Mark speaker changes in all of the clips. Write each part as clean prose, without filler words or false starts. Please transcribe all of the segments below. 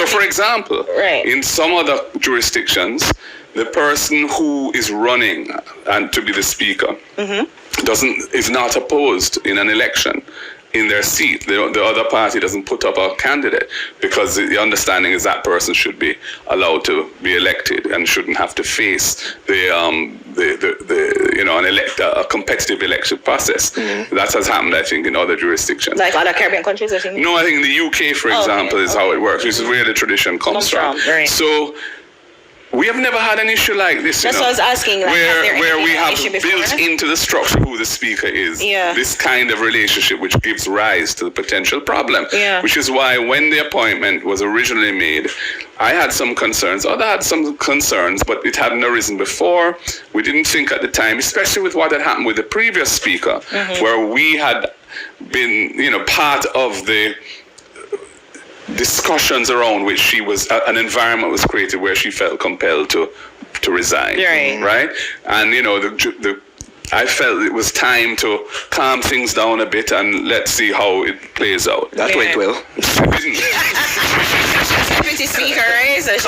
Speaker 1: So, for example, in some other jurisdictions, the person who is running and to be the speaker is not opposed in an election in their seat. The other party doesn't put up a candidate because the understanding is that person should be allowed to be elected and shouldn't have to face a competitive election process. That has happened, I think, in other jurisdictions.
Speaker 2: Like other Caribbean countries, I think?
Speaker 1: No, I think in the UK, for example, is how it works, which is where the tradition comes from.
Speaker 2: Right.
Speaker 1: So we have never had an issue like this,
Speaker 2: That's what I was asking. Like,
Speaker 1: where we have built into the structure who the speaker is, this kind of relationship which gives rise to the potential problem. Which is why when the appointment was originally made, I had some concerns. Others had some concerns, but it hadn't arisen before. We didn't think at the time, especially with what had happened with the previous speaker, where we had been, part of the discussions around which she was, an environment was created where she felt compelled to resign, right? And I felt it was time to calm things down a bit and let's see how it plays out.
Speaker 3: That went well.
Speaker 2: Deputy speaker, right? So she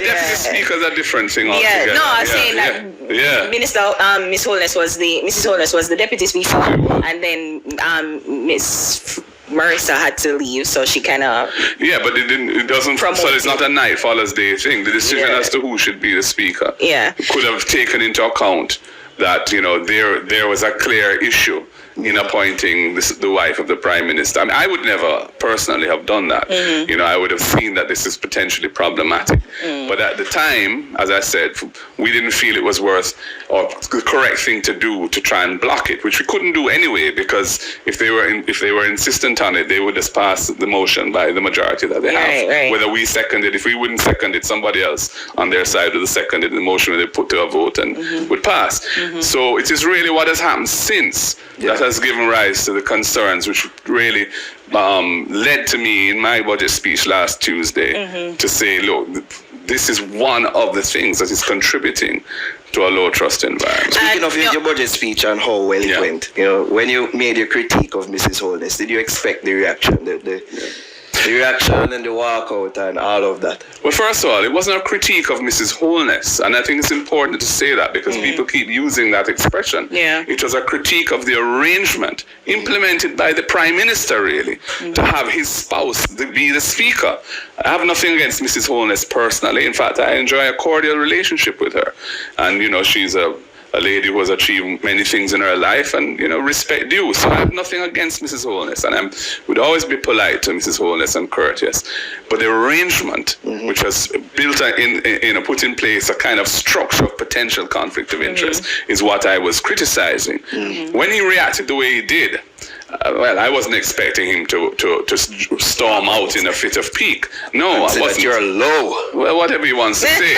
Speaker 1: deputy speaker is a different thing altogether.
Speaker 2: No, I was saying that Minister Mrs. Holness was the deputy speaker, and then Miss Marissa had to leave, so she kind of
Speaker 1: but it doesn't promote. So it's not a night follows day thing. The decision as to who should be the speaker could have taken into account that there was a clear issue in appointing the wife of the Prime Minister. I mean, I would never personally have done that. I would have seen that this is potentially problematic. But at the time, as I said, we didn't feel it was worth or the correct thing to do to try and block it, which we couldn't do anyway, because if they were insistent on it, they would just pass the motion by the majority that they have. Right. Whether we seconded, if we wouldn't second it, somebody else on their side would have seconded the motion, they put to a vote and would pass. So it is really what has happened since that has given rise to the concerns, which really led to me in my budget speech last Tuesday to say, look, this is one of the things that is contributing to a low trust environment.
Speaker 3: Speaking of your budget speech and how well it went, when you made your critique of Mrs. Holness, did you expect the reaction, the reaction and the walkout and all of that?
Speaker 1: Well, first of all, it wasn't a critique of Mrs. Holness, and I think it's important to say that because people keep using that expression. It was a critique of the arrangement implemented by the Prime Minister, really, to have his spouse be the speaker. I have nothing against Mrs. Holness personally. In fact, I enjoy a cordial relationship with her, and she's a lady who has achieved many things in her life, and respect due. So I have nothing against Mrs. Holness, and I would always be polite to Mrs. Holness and courteous. But the arrangement, which was built put in place a kind of structure of potential conflict of interest, is what I was criticizing. When he reacted the way he did, I wasn't expecting him to storm out in a fit of pique. No, I wasn't.
Speaker 3: You're low.
Speaker 1: Well, whatever he wants to say.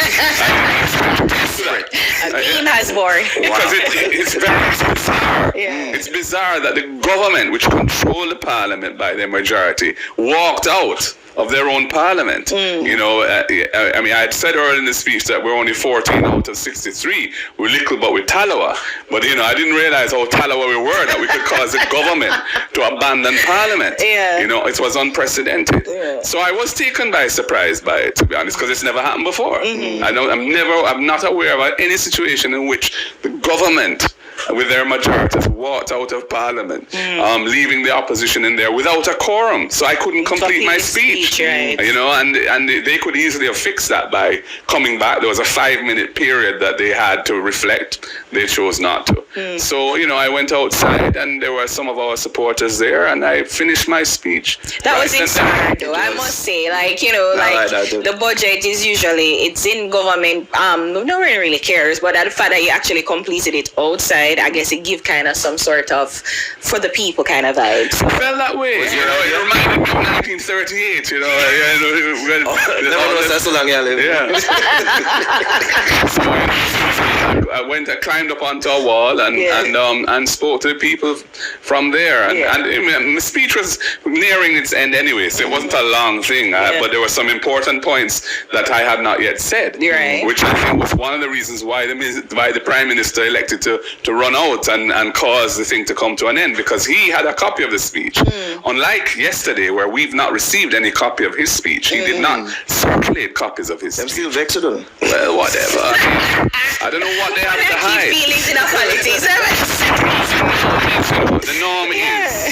Speaker 2: A beam has more.
Speaker 1: Because it's very bizarre. It's bizarre that the government, which controlled the parliament by their majority, walked out of their own parliament. I mean, I had said earlier in the speech that we're only 14 out of 63. We're little, but we're Talawa. But, I didn't realize how Talawa we were, that we could cause the government to abandon parliament. It was unprecedented. So I was taken by surprise by it, to be honest, because it's never happened before. I'm not aware of any situation in which the government, with their majorities, walked out of parliament, leaving the opposition in there without a quorum. So I couldn't complete my speech. And they could easily have fixed that by coming back. There was a 5-minute period that they had to reflect. They chose not to. So, I went outside and there were some of our supporters there, and I finished my speech.
Speaker 2: That was inspired, though, I must say. The budget is usually, it's in government, no one really cares, but the fact that you actually completed it outside, I guess it gives kind of some sort of for the people kind of vibes.
Speaker 1: It felt that way. It reminded me of 1938,
Speaker 3: Never was that so long,
Speaker 1: I climbed up onto a wall and spoke to the people from there. And my speech was nearing its end anyway, so it wasn't a long thing. But there were some important points that I had not yet said, which I think was one of the reasons why the Prime Minister elected to run out and cause the thing to come to an end, because he had a copy of the speech. Unlike yesterday, where we've not received any copy of his speech, he did not circulate copies of his speech.
Speaker 3: I'm still vexed on.
Speaker 1: Well, whatever. I don't know what they have to hide.
Speaker 2: Feelings in our politics.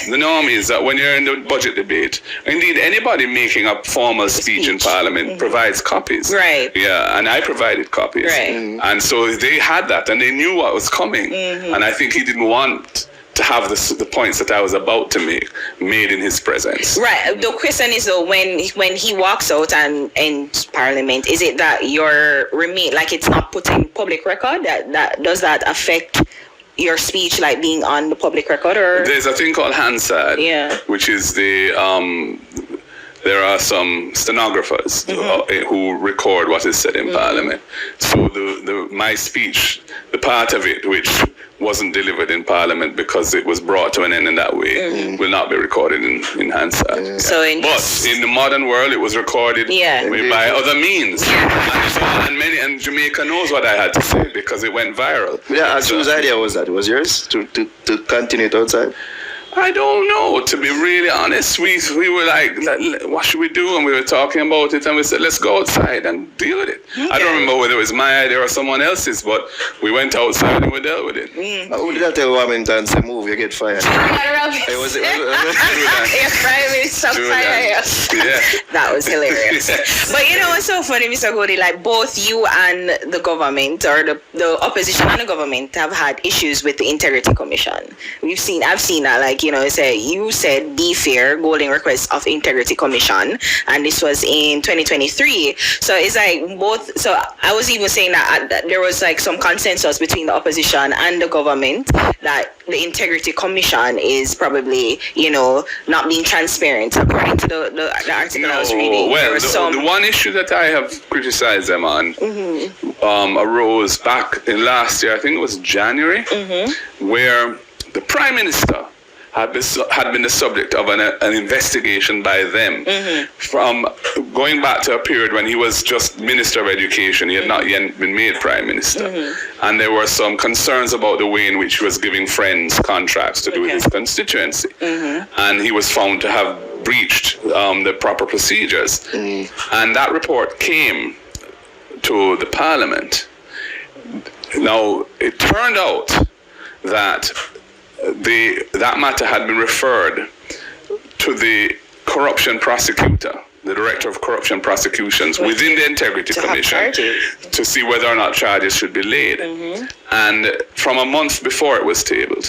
Speaker 1: The norm is that when you're in the budget debate, indeed anybody making a formal speech in Parliament provides copies.
Speaker 2: Right.
Speaker 1: Yeah, and I provided copies.
Speaker 2: Right.
Speaker 1: And so they had that, and they knew what was coming. And I think he didn't want to have the points that I was about to make made in his presence.
Speaker 2: Right. The question is though, when he walks out and in Parliament, is it that your like it's not put in public record? That does that affect your speech, like being on the public record? Or
Speaker 1: there's a thing called Hansard, which is there are some stenographers who record what is said in Parliament. So my speech, the part of it which wasn't delivered in Parliament because it was brought to an end in that way, will not be recorded in Hansard.
Speaker 2: So
Speaker 1: but in the modern world, it was recorded by other means. And Jamaica knows what I had to say because it went viral.
Speaker 3: Yeah, whose idea was that? Was yours to continue it outside?
Speaker 1: I don't know, to be really honest. We were like, what should we do? And we were talking about it, and we said, let's go outside and deal with it. Okay. I don't remember whether it was my idea or someone else's, but we went outside and we dealt with it.
Speaker 3: Who did I tell Wilmington to move, you get fired? It was
Speaker 2: your Prime Minister fired.
Speaker 1: Yeah.
Speaker 2: That was hilarious. But you know what's so funny, Mr. Godi, like both you and the government, or the opposition and the government, have had issues with the Integrity Commission. I've seen that, like, you said be fair, golden request of Integrity Commission, and this was in 2023. So it's like both. So I was even saying that there was like some consensus between the opposition and the government that the Integrity Commission is probably, not being transparent, according to the article I was reading.
Speaker 1: Well, the one issue that I have criticized them on arose back in last year, I think it was January, where the Prime Minister had been the subject of an investigation by them from going back to a period when he was just Minister of Education. He had not yet been made Prime Minister. And there were some concerns about the way in which he was giving friends contracts to do with his constituency. And he was found to have breached the proper procedures. And that report came to the Parliament. Now, it turned out that that matter had been referred to the corruption prosecutor, the director of corruption prosecutions within the Integrity Commission, to see whether or not charges should be laid. And from a month before it was tabled,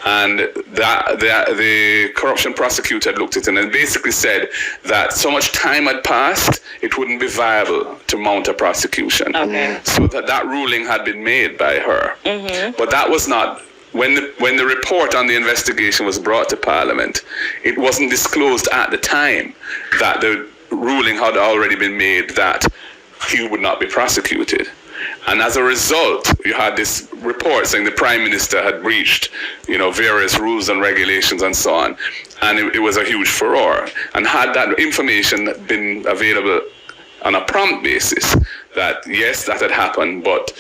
Speaker 1: and the corruption prosecutor looked at it and basically said that so much time had passed, it wouldn't be viable to mount a prosecution. So that ruling had been made by her. But that was not. When the report on the investigation was brought to Parliament, it wasn't disclosed at the time that the ruling had already been made that he would not be prosecuted. And as a result, you had this report saying the Prime Minister had breached, various rules and regulations and so on. And it was a huge furore. And had that information been available on a prompt basis, that yes, that had happened, but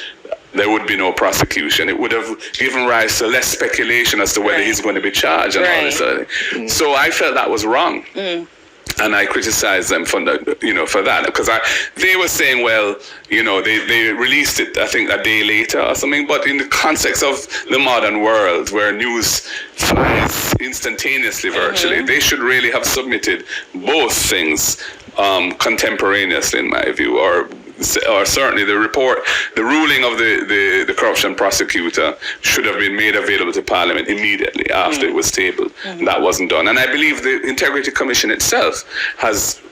Speaker 1: there would be no prosecution. It would have given rise to less speculation as to whether he's going to be charged and all this other thing. So I felt that was wrong. And I criticized them for that, because they were saying, well, they released it, I think, a day later or something. But in the context of the modern world, where news flies instantaneously, virtually, they should really have submitted both things contemporaneously, in my view, or certainly the ruling of the corruption prosecutor should have been made available to Parliament immediately after it was tabled. That wasn't done. And I believe the Integrity Commission itself has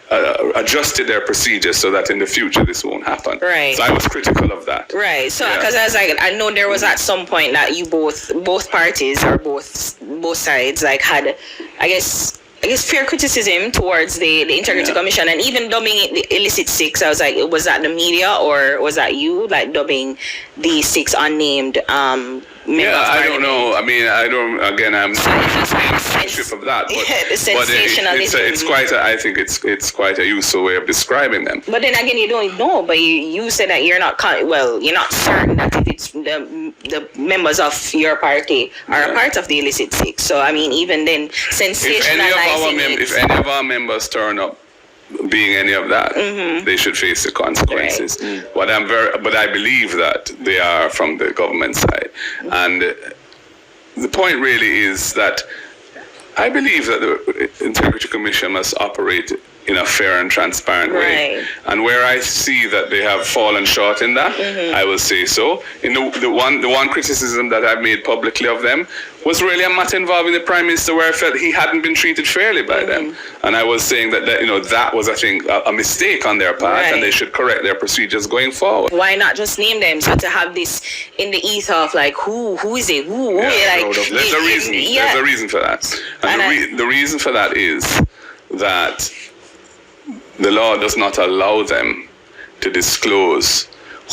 Speaker 1: adjusted their procedures so that in the future this won't happen.
Speaker 2: Right.
Speaker 1: So I was critical of that.
Speaker 2: Right. So because I was like, I know there was at some point that you both parties or both sides like had, I guess, fair criticism towards the Integrity Commission, and even dubbing it the illicit six. I was like, was that the media or was that you, like, dubbing the six unnamed
Speaker 1: I don't know. I mean, I'm sensitive of that, but it's quite. I think it's quite a useful way of describing them.
Speaker 2: But then again, you don't know. But you said that you're not certain that if it's the members of your party are a part of the illicit six. So I mean, even then, sensationalizing
Speaker 1: if any of our members turn up being any of that, they should face the consequences. Right. But I believe that they are from the government side, and the point really is that I believe that the Integrity Commission must operate in a fair and transparent way. And where I see that they have fallen short in that, I will say so. In the one criticism that I've made publicly of them was really a matter involving the Prime Minister, where I felt he hadn't been treated fairly by them. And I was saying that that was, I think, a mistake on their part, and they should correct their procedures going forward.
Speaker 2: Why not just name them? So to have this in the ether of like, who is it?
Speaker 1: There's a reason. There's a reason for that. And the reason for that is that the law does not allow them to disclose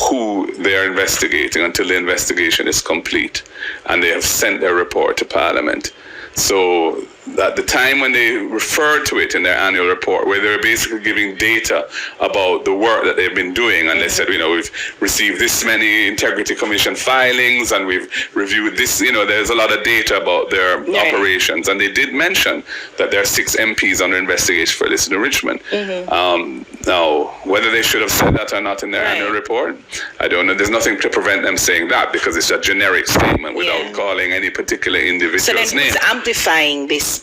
Speaker 1: who they are investigating until the investigation is complete and they have sent their report to Parliament. So at the time when they referred to it in their annual report, where they're basically giving data about the work that they've been doing, and they said, we've received this many Integrity Commission filings and we've reviewed this, there's a lot of data about their operations, and they did mention that there are 6 MPs under investigation for illicit enrichment. Now, whether they should have said that or not in their annual report, I don't know. There's nothing to prevent them saying that, because it's a generic statement without calling any particular individual's name.
Speaker 2: So then who's amplifying this?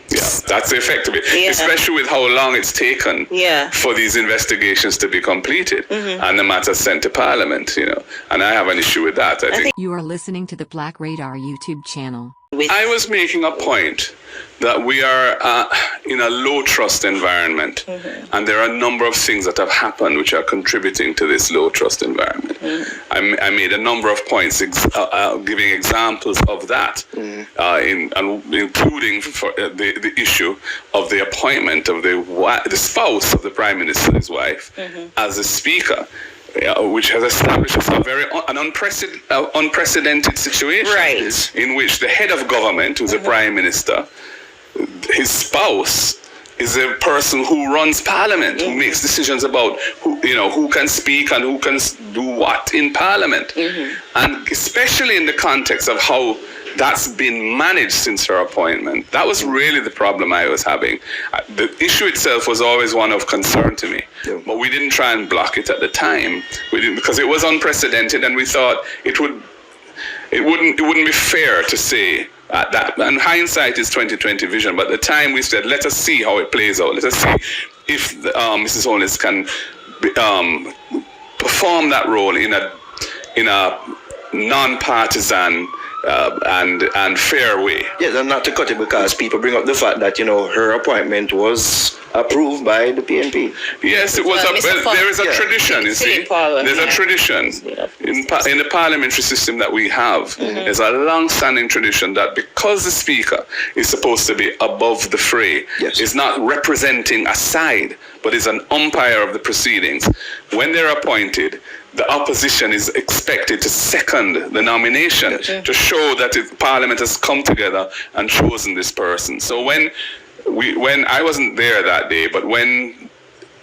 Speaker 1: Yeah, that's the effect of it, especially with how long it's taken for these investigations to be completed and the matter sent to Parliament, and I have an issue with that. I think
Speaker 4: you are listening to the Black Radar YouTube channel.
Speaker 1: I was making a point that we are in a low trust environment, and there are a number of things that have happened which are contributing to this low trust environment. I made a number of points giving examples of that, including for the issue of the appointment of the spouse of the Prime Minister, his wife, as a speaker. Which has established an unprecedented situation in which the head of government, who's the Prime Minister, his spouse is a person who runs Parliament, who makes decisions about who can speak and who can do what in Parliament, and especially in the context of how that's been managed since her appointment. That was really the problem I was having. The issue itself was always one of concern to me, but we didn't try and block it at the time. We didn't, because it was unprecedented, and we thought it wouldn't be fair to say that. And hindsight is 20/20 vision. But at the time we said, let us see how it plays out. Let us see if Mrs. Holness can perform that role in a non-partisan and fair way.
Speaker 3: Yes, and not to cut it, because people bring up the fact that her appointment was approved by the PNP.
Speaker 1: Yes, it was. There is a tradition. You see, there's a tradition in the parliamentary system that we have. There's a long-standing tradition that because the Speaker is supposed to be above the fray, is not representing a side, but is an umpire of the proceedings. When they're appointed, the opposition is expected to second the nomination to show that Parliament has come together and chosen this person. So when I wasn't there that day, but when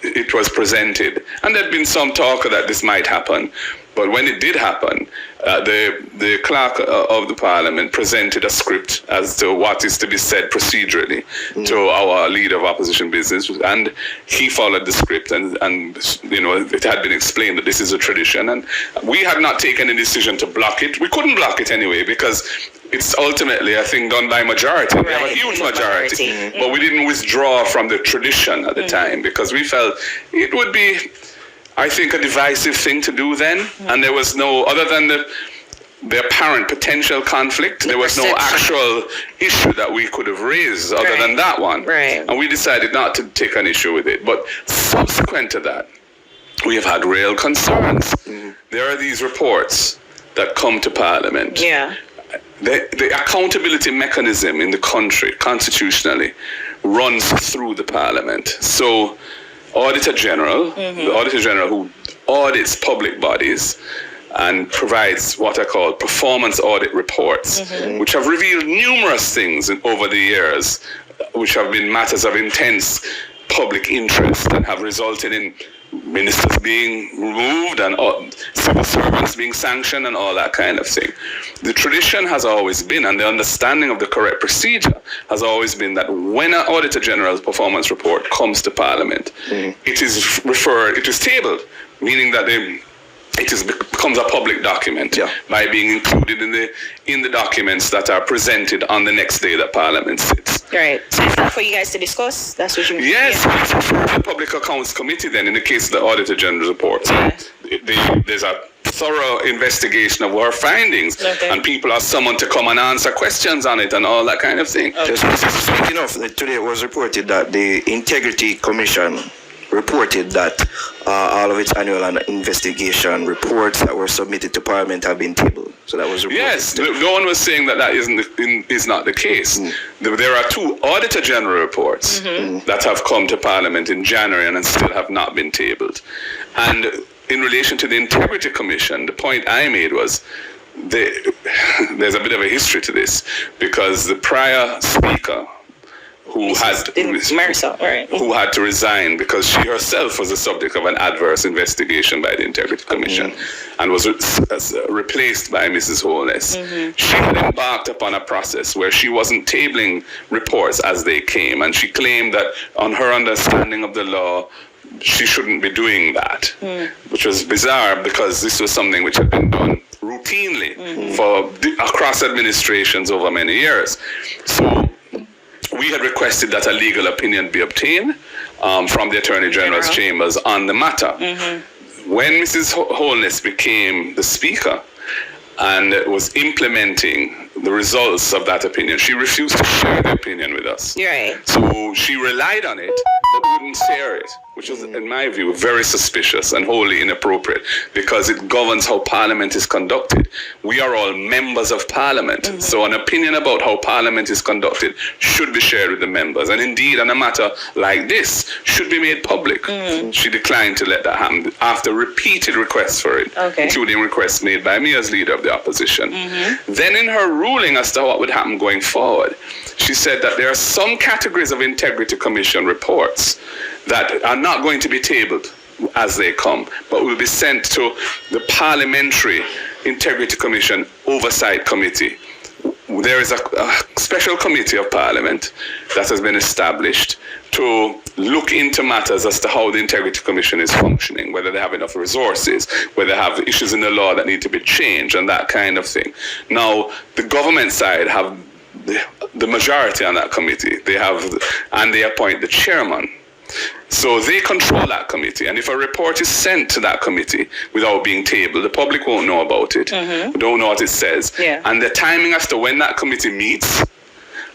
Speaker 1: it was presented, and there'd been some talk that this might happen, but when it did happen, the clerk of the Parliament presented a script as to what is to be said procedurally to our leader of opposition business, and he followed the script, and it had been explained that this is a tradition, and we had not taken a decision to block it. We couldn't block it anyway, because it's ultimately, I think, done by majority. We have a huge majority. But we didn't withdraw from the tradition at the time, because we felt it would be, I think, a divisive thing to do then. And there was no, other than the apparent potential conflict, there was no actual issue that we could have raised other than that one. And we decided not to take an issue with it. But subsequent to that, we have had real concerns. There are these reports that come to Parliament. The accountability mechanism in the country, constitutionally, runs through the Parliament. So Auditor General, the Auditor General who audits public bodies and provides what are called performance audit reports, which have revealed numerous things over the years, which have been matters of intense public interest and have resulted in ministers being removed and civil servants being sanctioned and all that kind of thing. The tradition has always been, and the understanding of the correct procedure has always been, that when an Auditor General's performance report comes to Parliament, it is tabled, meaning that becomes a public document by being included in the documents that are presented on the next day that Parliament sits.
Speaker 2: Right. So it's not for you guys to discuss? That's what you mean?
Speaker 1: Yes, it's for the Public Accounts Committee then, in the case of the Auditor General's report. So there's a thorough investigation of her findings, and people are summoned to come and answer questions on it and all that kind of thing.
Speaker 3: Just speaking of, today it was reported that the Integrity Commission reported that all of its annual and investigation reports that were submitted to Parliament have been tabled. So that was reported. Yes,
Speaker 1: no one was saying that is not the case. There are 2 Auditor General reports that have come to Parliament in January and still have not been tabled. And in relation to the Integrity Commission, the point I made was there's a bit of a history to this, because the prior speaker, who had to resign because she herself was the subject of an adverse investigation by the Integrity Commission and was replaced by Mrs. Holness. She had embarked upon a process where she wasn't tabling reports as they came, and she claimed that on her understanding of the law, she shouldn't be doing that, which was bizarre because this was something which had been done routinely across administrations over many years. So we had requested that a legal opinion be obtained from the Attorney General's chambers on the matter. When Mrs. Holness became the Speaker and was implementing the results of that opinion, she refused to share the opinion with us.
Speaker 2: Right.
Speaker 1: So she relied on it, but wouldn't share it, which is, in my view, very suspicious and wholly inappropriate, because it governs how Parliament is conducted. We are all members of Parliament, so an opinion about how Parliament is conducted should be shared with the members, and indeed, on a matter like this, should be made public. She declined to let that happen after repeated requests for it, including requests made by me as leader of the opposition. Then in her ruling as to what would happen going forward, she said that there are some categories of Integrity Commission reports that are not going to be tabled as they come, but will be sent to the Parliamentary Integrity Commission Oversight Committee. There is a special committee of Parliament that has been established to look into matters as to how the Integrity Commission is functioning, whether they have enough resources, whether they have issues in the law that need to be changed, and that kind of thing. Now, the government side have the majority on that committee. They appoint the chairman. So they control that committee, and if a report is sent to that committee without being tabled, the public won't know about it. We don't know what it says. And the timing as to when that committee meets,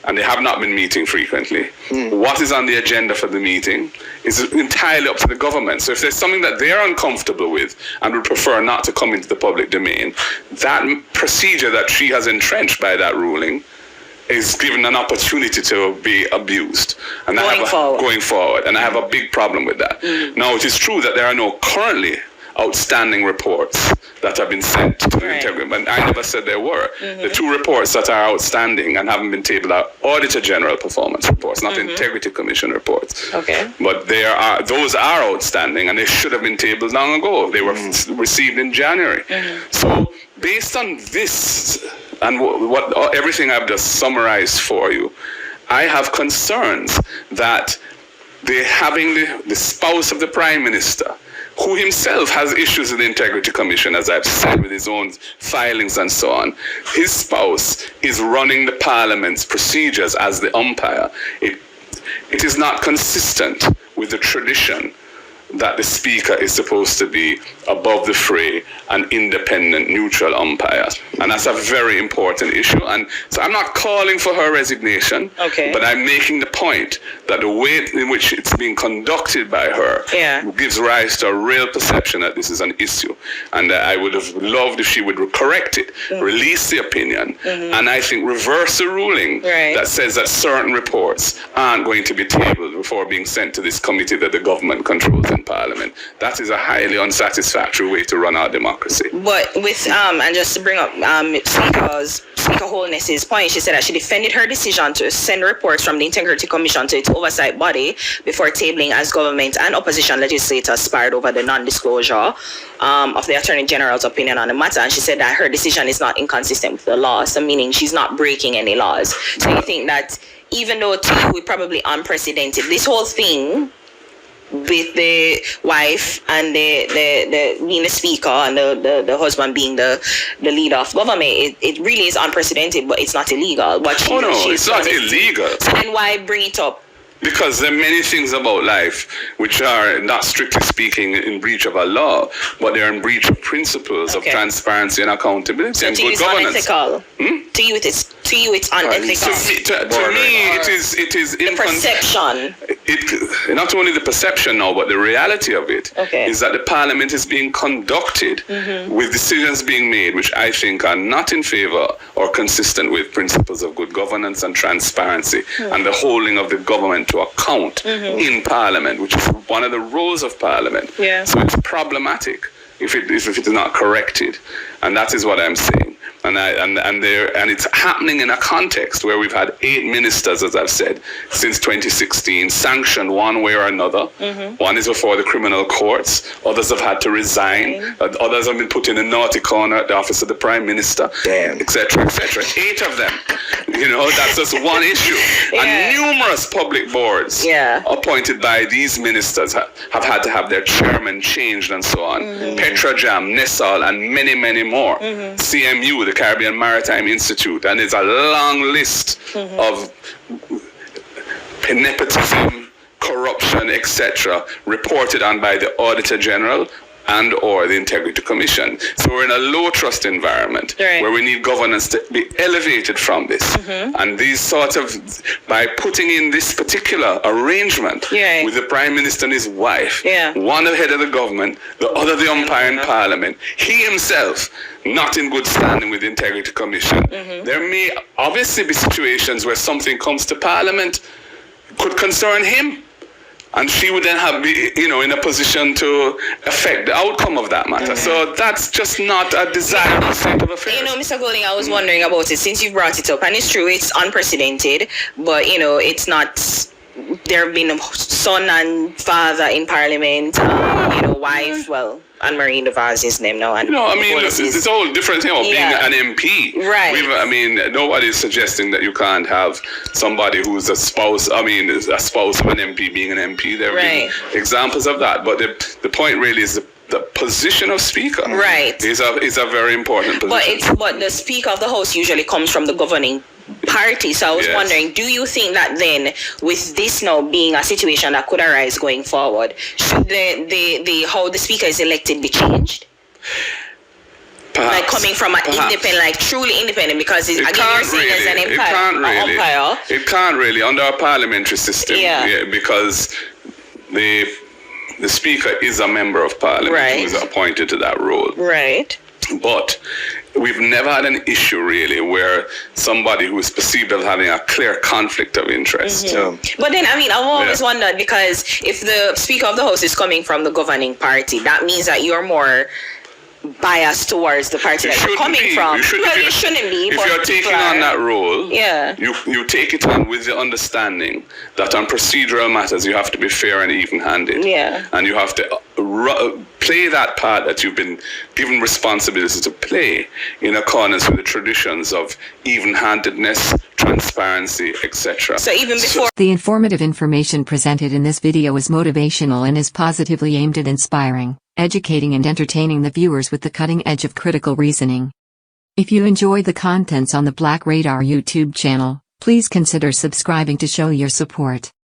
Speaker 1: and they have not been meeting frequently, what is on the agenda for the meeting is entirely up to the government. So if there's something that they're uncomfortable with and would prefer not to come into the public domain, that procedure that she has entrenched by that ruling is given an opportunity to be abused going forward. And I have a big problem with that. Now, it is true that there are no currently outstanding reports that have been sent to the Integrity, but I never said there were. The 2 reports that are outstanding and haven't been tabled are Auditor General performance reports, not Integrity Commission reports. But those are outstanding, and they should have been tabled long ago. They were received in January. So based on this, and everything I've just summarized for you, I have concerns that having the spouse of the Prime Minister, who himself has issues with the Integrity Commission, as I've said, with his own filings and so on, his spouse is running the Parliament's procedures as the umpire. It is not consistent with the tradition that the speaker is supposed to be above the fray, an independent, neutral umpire. And that's a very important issue. And so I'm not calling for her resignation, but I'm making the point that the way in which it's being conducted by her gives rise to a real perception that this is an issue. And I would have loved if she would correct it, release the opinion, and I think reverse the ruling that says that certain reports aren't going to be tabled before being sent to this committee that the government controls in Parliament. That is a highly unsatisfactory way to run our democracy.
Speaker 2: But with and just to bring up Speaker Holness's point, she said that she defended her decision to send reports from the Integrity Commission to its oversight body before tabling as government and opposition legislators sparred over the non-disclosure of the Attorney General's opinion on the matter. And she said that her decision is not inconsistent with the law, so meaning she's not breaking any laws. So you think that even though to you, probably unprecedented, this whole thing with the wife and the being the speaker and the husband being the leader of government, it really is unprecedented, but it's not illegal. But
Speaker 1: it's not illegal.
Speaker 2: So then why bring it up?
Speaker 1: Because there are many things about life which are not strictly speaking in breach of a law, but they're in breach of principles of transparency and accountability and good governance.
Speaker 2: To you, it's unethical.
Speaker 1: To me, it is
Speaker 2: the perception.
Speaker 1: Not only the perception now, but the reality of it is that the Parliament is being conducted with decisions being made which I think are not in favor or consistent with principles of good governance and transparency and the holding of the government to account in Parliament, which is one of the roles of Parliament. So it's problematic if it is not corrected, and that is what I'm saying. And it's happening in a context where we've had 8 ministers, as I've said, since 2016, sanctioned one way or another. One is before the criminal courts. Others have had to resign. Others have been put in a naughty corner at the office of the Prime Minister, etc., etc. 8 of them. That's just one issue. And numerous public boards appointed by these ministers have had to have their chairman changed and so on. Petrojam, Nessal, and many, many more. CMU, the Caribbean Maritime Institute, and there's a long list of nepotism, corruption, etc., reported on by the Auditor General and or the Integrity Commission. So we're in a low trust environment where we need governance to be elevated from this. And these sort of, by putting in this particular arrangement with the Prime Minister and his wife, one the head of the government, the other the umpire in Parliament, he himself not in good standing with the Integrity Commission. There may obviously be situations where something comes to Parliament could concern him, and she would then be in a position to affect the outcome of that matter. So that's just not a desirable state of affairs.
Speaker 2: Mr. Golding, I was wondering about it since you brought it up, and it's true, it's unprecedented, but it's not. There have been a son and father in Parliament, wife, Anne-Marie Devaz is named now. And
Speaker 1: it's a whole different thing about being an MP.
Speaker 2: Right.
Speaker 1: Nobody's suggesting that you can't have somebody who's a spouse of an MP being an MP. There have been examples of that. But the point really is the position of Speaker is a very important position.
Speaker 2: But the Speaker of the House usually comes from the governing party. So I was wondering, do you think that then, with this now being a situation that could arise going forward, should the how the Speaker is elected be changed?
Speaker 1: Perhaps,
Speaker 2: coming from an independent, truly independent, because you're saying as an umpire.
Speaker 1: It can't really under our parliamentary system, because the Speaker is a member of Parliament who is appointed to that role. But we've never had an issue really where somebody who is perceived as having a clear conflict of interest.
Speaker 2: But then, I've always wondered, because if the Speaker of the House is coming from the governing party, that means that you're more biased towards the party that you're coming from. You shouldn't be.
Speaker 1: If you're taking on that role, you take it on with the understanding that on procedural matters you have to be fair and even-handed. And you have to play that part that you've been given responsibility to play in accordance with the traditions of even-handedness, transparency, etc.
Speaker 2: So even before...
Speaker 4: The informative information presented in this video is motivational and is positively aimed at inspiring, educating and entertaining the viewers with the cutting edge of critical reasoning. If you enjoy the contents on the Black Radar YouTube channel, please consider subscribing to show your support.